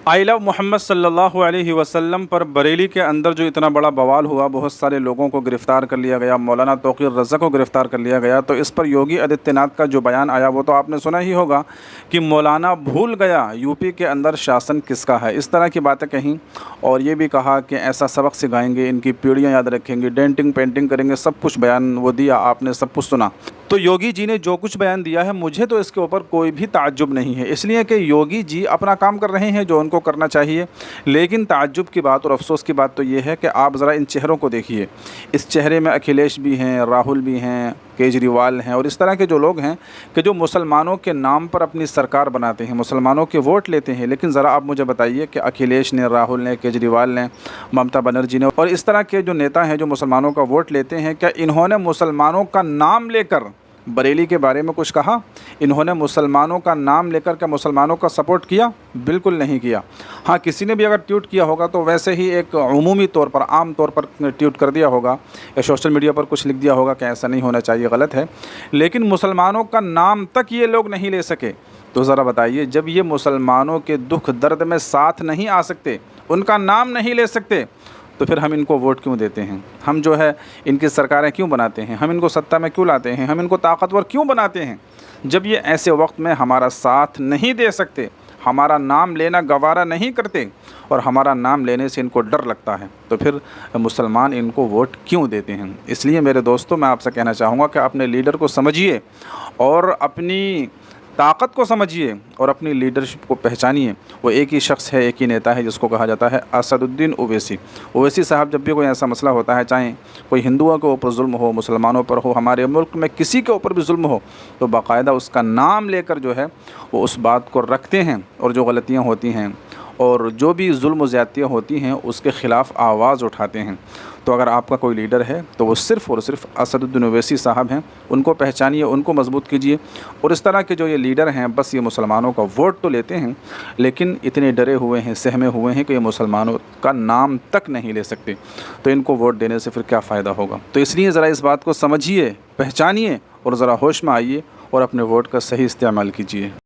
I love Mohammad सल्लल्लाहु अलैहि वसल्लम पर बरेली के अंदर जो इतना बड़ा बवाल हुआ, बहुत सारे लोगों को गिरफ़्तार कर लिया गया, मौलाना तौक़ीर रज़ा को गिरफ़्तार कर लिया गया। तो इस पर योगी आदित्यनाथ का जो बयान आया वो तो आपने सुना ही होगा कि मौलाना भूल गया यूपी के अंदर शासन किसका है, इस तरह की बातें कहीं। और ये भी कहा कि ऐसा सबक सिखाएंगे, इनकी पीढ़ियाँ याद रखेंगे, डेंटिंग पेंटिंग करेंगे, सब कुछ बयान वो दिया, आपने सब कुछ सुना। तो योगी जी ने जो कुछ बयान दिया है, मुझे तो इसके ऊपर कोई भी ताज्जुब नहीं है, इसलिए कि योगी जी अपना काम कर रहे हैं जो उनको करना चाहिए। लेकिन ताज्जुब की बात और अफसोस की बात तो ये है कि आप ज़रा इन चेहरों को देखिए। इस चेहरे में अखिलेश भी हैं, राहुल भी हैं, केजरीवाल हैं और इस तरह के जो लोग हैं कि जो मुसलमानों के नाम पर अपनी सरकार बनाते हैं, मुसलमानों के वोट लेते हैं। लेकिन ज़रा आप मुझे बताइए कि अखिलेश ने, राहुल ने, केजरीवाल ने, ममता बनर्जी ने और इस तरह के जो नेता हैं जो मुसलमानों का वोट लेते हैं, क्या इन्होंने मुसलमानों का नाम लेकर बरेली के बारे में कुछ कहा? इन्होंने मुसलमानों का नाम लेकर क्या मुसलमानों का सपोर्ट किया? बिल्कुल नहीं किया। हाँ, किसी ने भी अगर ट्वीट किया होगा तो वैसे ही एक उमूमी तौर पर, आम तौर पर ट्वीट कर दिया होगा या सोशल मीडिया पर कुछ लिख दिया होगा कि ऐसा नहीं होना चाहिए, गलत है। लेकिन मुसलमानों का नाम तक ये लोग नहीं ले सके। तो ज़रा बताइए, जब ये मुसलमानों के दुख दर्द में साथ नहीं आ सकते, उनका नाम नहीं ले सकते, तो फिर हम इनको वोट क्यों देते हैं? हम जो है इनकी सरकारें क्यों बनाते हैं? हम इनको सत्ता में क्यों लाते हैं? हम इनको ताकतवर क्यों बनाते हैं? जब ये ऐसे वक्त में हमारा साथ नहीं दे सकते, हमारा नाम लेना गवारा नहीं करते और हमारा नाम लेने से इनको डर लगता है, तो फिर मुसलमान इनको वोट क्यों देते हैं? इसलिए मेरे दोस्तों, मैं आपसे कहना चाहूँगा कि अपने लीडर को समझिए और अपनी ताकत को समझिए और अपनी लीडरशिप को पहचानिए। वो एक ही शख्स है, एक ही नेता है जिसको कहा जाता है असदुद्दीन ओवैसी। ओवैसी साहब, जब भी कोई ऐसा मसला होता है, चाहे कोई हिंदुओं के ऊपर जुल्म हो, मुसलमानों पर हो, हमारे मुल्क में किसी के ऊपर भी जुल्म हो, तो बाकायदा उसका नाम लेकर जो है वो उस बात को रखते हैं और जो गलतियाँ होती हैं और जो भी जुल्म ज़्यादतियाँ होती हैं उसके ख़िलाफ़ आवाज़ उठाते हैं। तो अगर आपका कोई लीडर है तो वो सिर्फ़ और सिर्फ असदुद्दीन ओवैसी साहब हैं। उनको पहचानिए, उनको मजबूत कीजिए। और इस तरह के जो ये लीडर हैं, बस ये मुसलमानों का वोट तो लेते हैं लेकिन इतने डरे हुए हैं, सहमे हुए हैं कि ये मुसलमानों का नाम तक नहीं ले सकते। तो इनको वोट देने से फिर क्या फ़ायदा होगा? तो इसलिए ज़रा इस बात को समझिए, पहचानिए और ज़रा होश में आइए और अपने वोट का सही इस्तेमाल कीजिए।